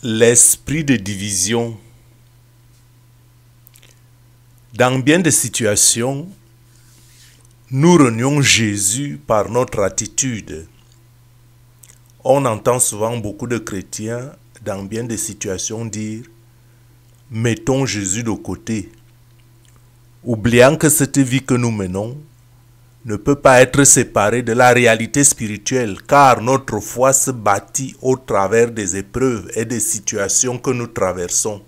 L'esprit de division. Dans bien des situations, nous renions Jésus par notre attitude. On entend souvent beaucoup de chrétiens, dans bien des situations, dire « Mettons Jésus de côté », oubliant que cette vie que nous menons ne peut pas être séparée de la réalité spirituelle, car notre foi se bâtit au travers des épreuves et des situations que nous traversons.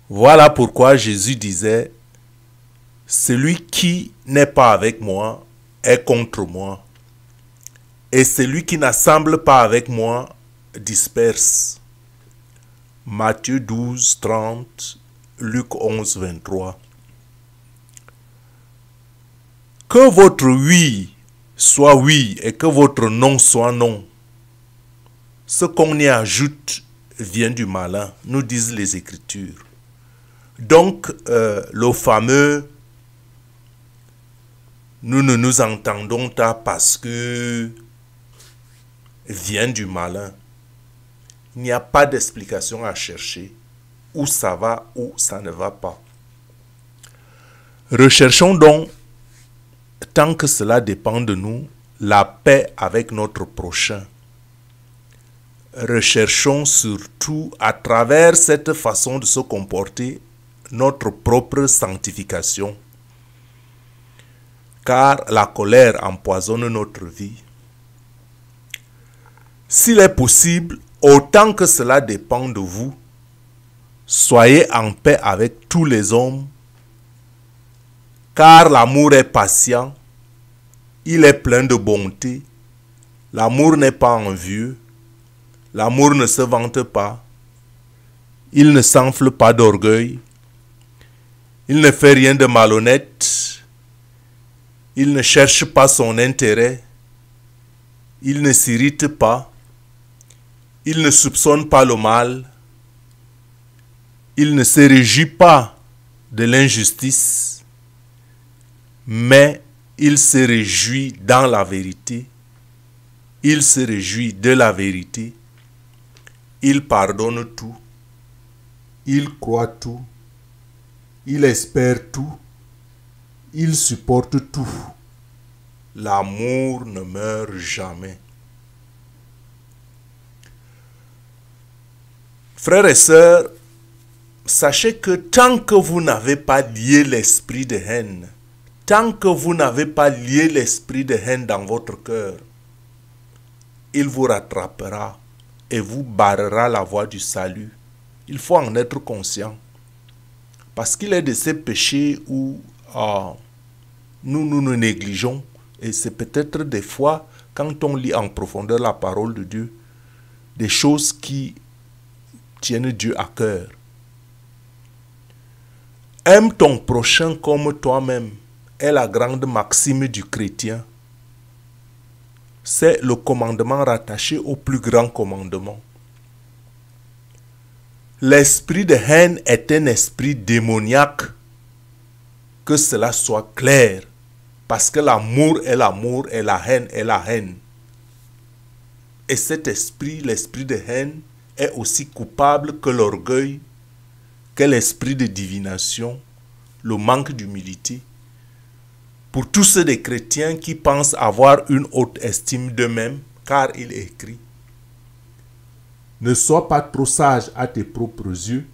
Voilà pourquoi Jésus disait « Celui qui n'est pas avec moi est contre moi, et celui qui n'assemble pas avec moi disperse. » Matthieu 12, 30, Luc 11, 23. Que votre oui soit oui et que votre non soit non. Ce qu'on y ajoute vient du malin, nous disent les Écritures. Donc, le fameux « nous ne nous entendons pas parce que » vient du malin. Il n'y a pas d'explication à chercher. Où ça va, où ça ne va pas. Recherchons donc, tant que cela dépend de nous, la paix avec notre prochain. Recherchons surtout, à travers cette façon de se comporter, notre propre sanctification. Car la colère empoisonne notre vie. S'il est possible, autant que cela dépend de vous, soyez en paix avec tous les hommes, car l'amour est patient, il est plein de bonté, l'amour n'est pas envieux, l'amour ne se vante pas, il ne s'enfle pas d'orgueil, il ne fait rien de malhonnête, il ne cherche pas son intérêt, il ne s'irrite pas, il ne soupçonne pas le mal, il ne se réjouit pas de l'injustice, mais il se réjouit dans la vérité, il se réjouit de la vérité, il pardonne tout, il croit tout, il espère tout, il supporte tout. L'amour ne meurt jamais. Frères et sœurs, sachez que tant que vous n'avez pas lié l'esprit de haine, tant que vous n'avez pas lié l'esprit de haine dans votre cœur, il vous rattrapera et vous barrera la voie du salut. Il faut en être conscient. Parce qu'il est de ces péchés où nous négligeons. Et c'est peut-être des fois, quand on lit en profondeur la parole de Dieu, des choses qui tiennent Dieu à cœur. Aime ton prochain comme toi-même est la grande maxime du chrétien. C'est le commandement rattaché au plus grand commandement. L'esprit de haine est un esprit démoniaque. Que cela soit clair. Parce que l'amour est l'amour et la haine est la haine. Et cet esprit, l'esprit de haine, est aussi coupable que l'orgueil, que l'esprit de divination, le manque d'humilité. Pour tous ceux des chrétiens qui pensent avoir une haute estime d'eux-mêmes, car il est écrit « Ne sois pas trop sage à tes propres yeux ».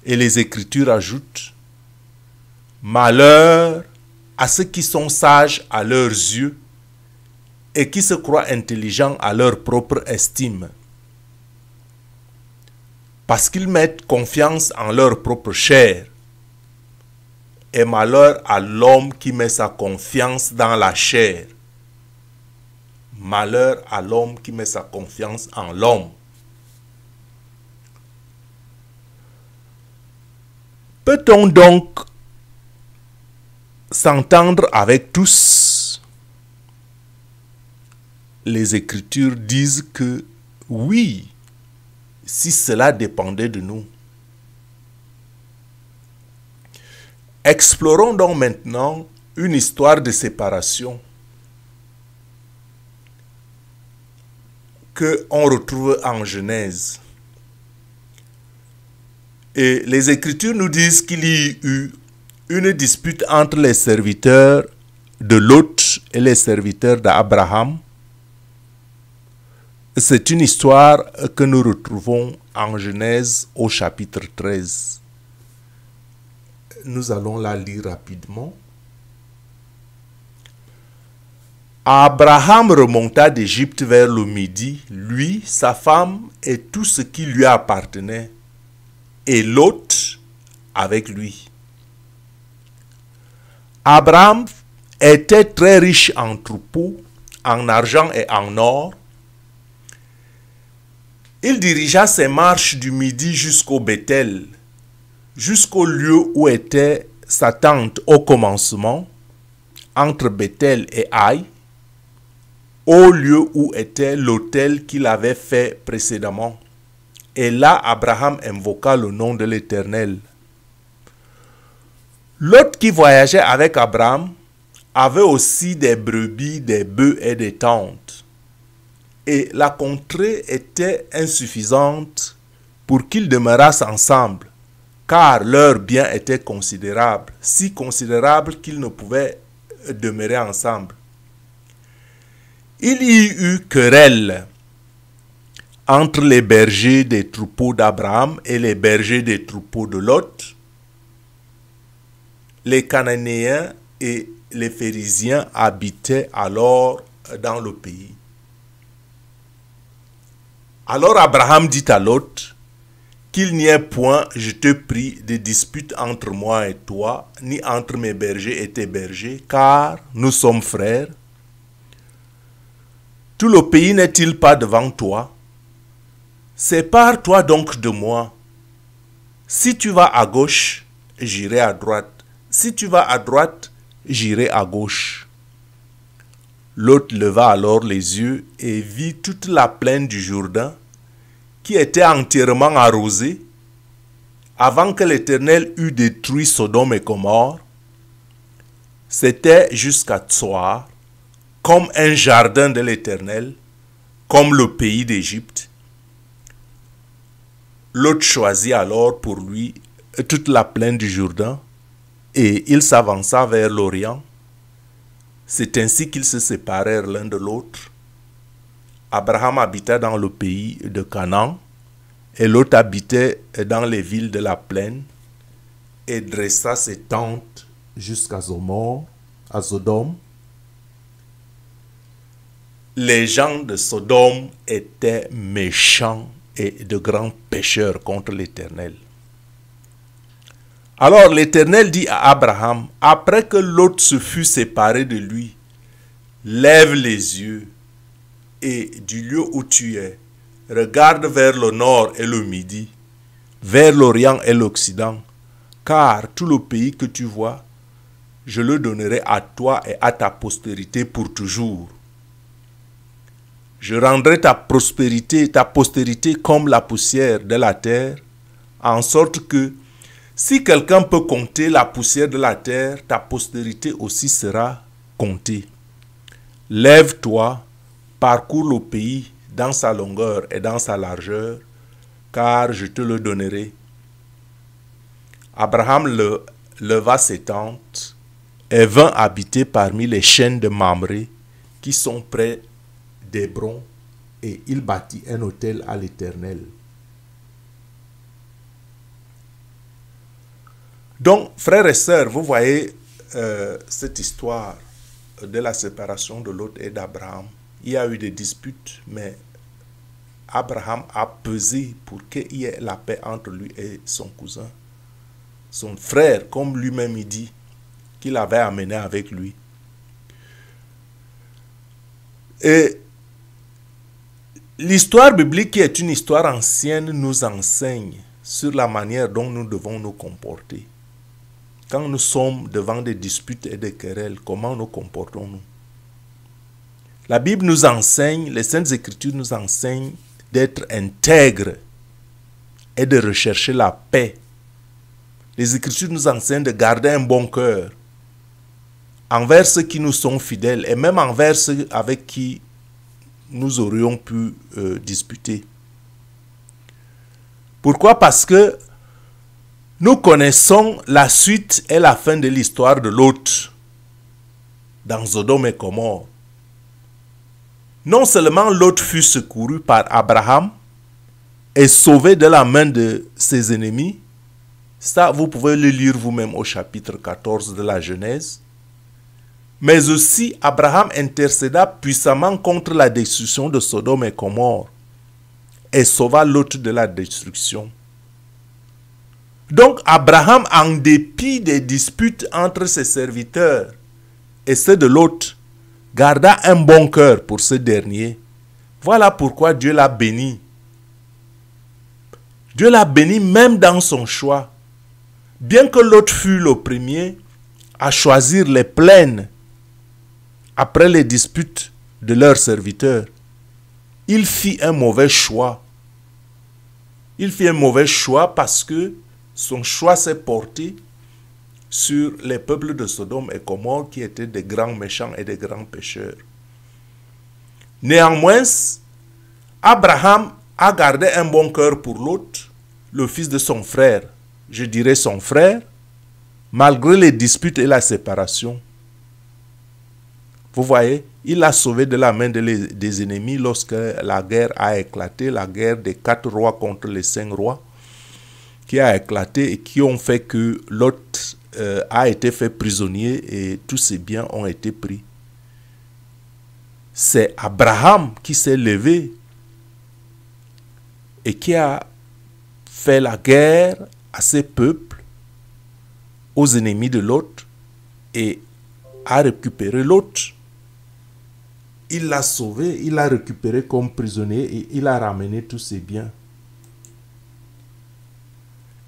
Et les Écritures ajoutent « Malheur à ceux qui sont sages à leurs yeux et qui se croient intelligents à leur propre estime. Parce qu'ils mettent confiance en leur propre chair. Et malheur à l'homme qui met sa confiance dans la chair. Malheur à l'homme qui met sa confiance en l'homme. » Peut-on donc s'entendre avec tous? Les Écritures disent que oui, si cela dépendait de nous. Explorons donc maintenant une histoire de séparation qu'on retrouve en Genèse. Et les Écritures nous disent qu'il y eut une dispute entre les serviteurs de Lot et les serviteurs d'Abraham. C'est une histoire que nous retrouvons en Genèse au chapitre 13. Nous allons la lire rapidement. Abraham remonta d'Égypte vers le midi, lui, sa femme et tout ce qui lui appartenait, et Lot avec lui. Abraham était très riche en troupeaux, en argent et en or. Il dirigea ses marches du midi jusqu'au Béthel, jusqu'au lieu où était sa tente au commencement, entre Béthel et Haï, au lieu où était l'autel qu'il avait fait précédemment. Et là, Abraham invoqua le nom de l'Éternel. Lot qui voyageait avec Abraham avait aussi des brebis, des bœufs et des tentes. Et la contrée était insuffisante pour qu'ils demeurassent ensemble, car leurs biens étaient considérables, si considérables qu'ils ne pouvaient demeurer ensemble. Il y eut querelle entre les bergers des troupeaux d'Abraham et les bergers des troupeaux de Lot. Les Cananéens et les Phérésiens habitaient alors dans le pays. Alors Abraham dit à Lot, qu'il n'y ait point, je te prie, de dispute entre moi et toi, ni entre mes bergers et tes bergers, car nous sommes frères. Tout le pays n'est-il pas devant toi? Sépare-toi donc de moi. Si tu vas à gauche, j'irai à droite. Si tu vas à droite, j'irai à gauche. Lot leva alors les yeux et vit toute la plaine du Jourdain, qui était entièrement arrosée, avant que l'Éternel eût détruit Sodome et Gomorrhe. C'était jusqu'à Tsoar, comme un jardin de l'Éternel, comme le pays d'Égypte. Lot choisit alors pour lui toute la plaine du Jourdain, et il s'avança vers l'Orient. C'est ainsi qu'ils se séparèrent l'un de l'autre. Abraham habita dans le pays de Canaan, et Lot habitait dans les villes de la plaine, et dressa ses tentes jusqu'à Sodome. Les gens de Sodome étaient méchants et de grands pécheurs contre l'Éternel. Alors l'Éternel dit à Abraham, après que Lot se fut séparé de lui, lève les yeux et du lieu où tu es, regarde vers le nord et le midi, vers l'orient et l'occident, car tout le pays que tu vois, je le donnerai à toi et à ta postérité pour toujours. Je rendrai ta postérité comme la poussière de la terre, en sorte que si quelqu'un peut compter la poussière de la terre, ta postérité aussi sera comptée. Lève-toi, parcours le pays dans sa longueur et dans sa largeur, car je te le donnerai. Abraham leva ses tentes et vint habiter parmi les chênes de Mamré qui sont près d'Hébron, et il bâtit un autel à l'Éternel. Donc, frères et sœurs, vous voyez cette histoire de la séparation de Lot et d'Abraham. Il y a eu des disputes, mais Abraham a pesé pour qu'il y ait la paix entre lui et son cousin, son frère, comme lui-même il dit, qu'il avait amené avec lui. Et l'histoire biblique, qui est une histoire ancienne, nous enseigne sur la manière dont nous devons nous comporter. Quand nous sommes devant des disputes et des querelles, comment nous comportons-nous? La Bible nous enseigne, les Saintes Écritures nous enseignent d'être intègres et de rechercher la paix. Les Écritures nous enseignent de garder un bon cœur envers ceux qui nous sont fidèles et même envers ceux avec qui nous aurions pu disputer. Pourquoi? Parce que Nous connaissons la suite et la fin de l'histoire de Lot dans Sodome et Gomorrhe. Non seulement Lot fut secouru par Abraham et sauvé de la main de ses ennemis, ça vous pouvez le lire vous-même au chapitre 14 de la Genèse, mais aussi Abraham intercéda puissamment contre la destruction de Sodome et Gomorrhe et sauva Lot de la destruction. Donc Abraham, en dépit des disputes entre ses serviteurs et ceux de Lot, garda un bon cœur pour ce dernier. Voilà pourquoi Dieu l'a béni. Dieu l'a béni même dans son choix. Bien que Lot fût le premier à choisir les plaines après les disputes de leurs serviteurs, il fit un mauvais choix. Il fit un mauvais choix parce que son choix s'est porté sur les peuples de Sodome et Gomorrhe qui étaient des grands méchants et des grands pécheurs. Néanmoins, Abraham a gardé un bon cœur pour Lot, le fils de son frère. Je dirais son frère, malgré les disputes et la séparation. Vous voyez, il l'a sauvé de la main des ennemis lorsque la guerre a éclaté, la guerre des 4 rois contre les 5 rois, qui a éclaté et qui ont fait que Lot a été fait prisonnier et tous ses biens ont été pris. C'est Abraham qui s'est levé et qui a fait la guerre à ses peuples, aux ennemis de Lot, et a récupéré Lot. Il l'a sauvé, il l'a récupéré comme prisonnier et il a ramené tous ses biens.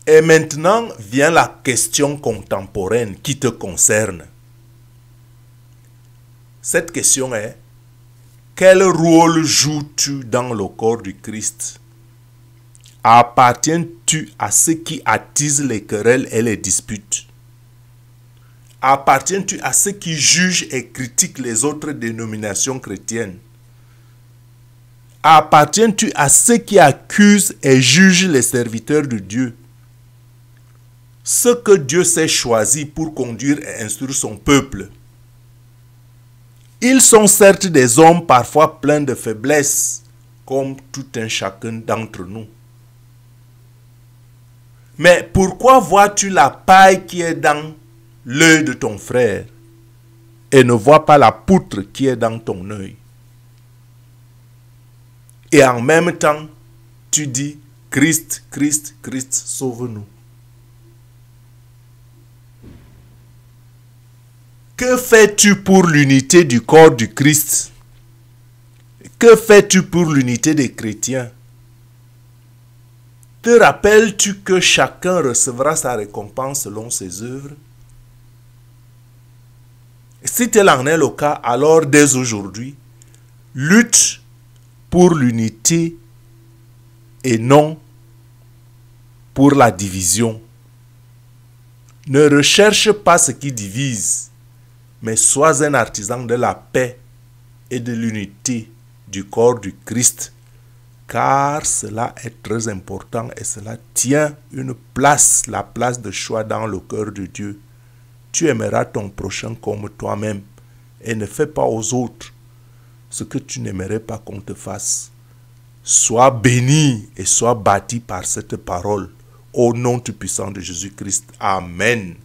Et maintenant vient la question contemporaine qui te concerne. Cette question est: quel rôle joues-tu dans le corps du Christ? Appartiens-tu à ceux qui attisent les querelles et les disputes? Appartiens-tu à ceux qui jugent et critiquent les autres dénominations chrétiennes? Appartiens-tu à ceux qui accusent et jugent les serviteurs de Dieu? Ceux que Dieu s'est choisis pour conduire et instruire son peuple. Ils sont certes des hommes parfois pleins de faiblesses, comme tout un chacun d'entre nous. Mais pourquoi vois-tu la paille qui est dans l'œil de ton frère et ne vois pas la poutre qui est dans ton œil? Et en même temps, tu dis: Christ, Christ, Christ, sauve-nous. Que fais-tu pour l'unité du corps du Christ? Que fais-tu pour l'unité des chrétiens? Te rappelles-tu que chacun recevra sa récompense selon ses œuvres? Si tel en est le cas, alors dès aujourd'hui, lutte pour l'unité et non pour la division. Ne recherche pas ce qui divise, mais sois un artisan de la paix et de l'unité du corps du Christ, car cela est très important et cela tient une place, la place de choix dans le cœur de Dieu. Tu aimeras ton prochain comme toi-même et ne fais pas aux autres ce que tu n'aimerais pas qu'on te fasse. Sois béni et sois bâti par cette parole au nom tout puissant de Jésus-Christ. Amen.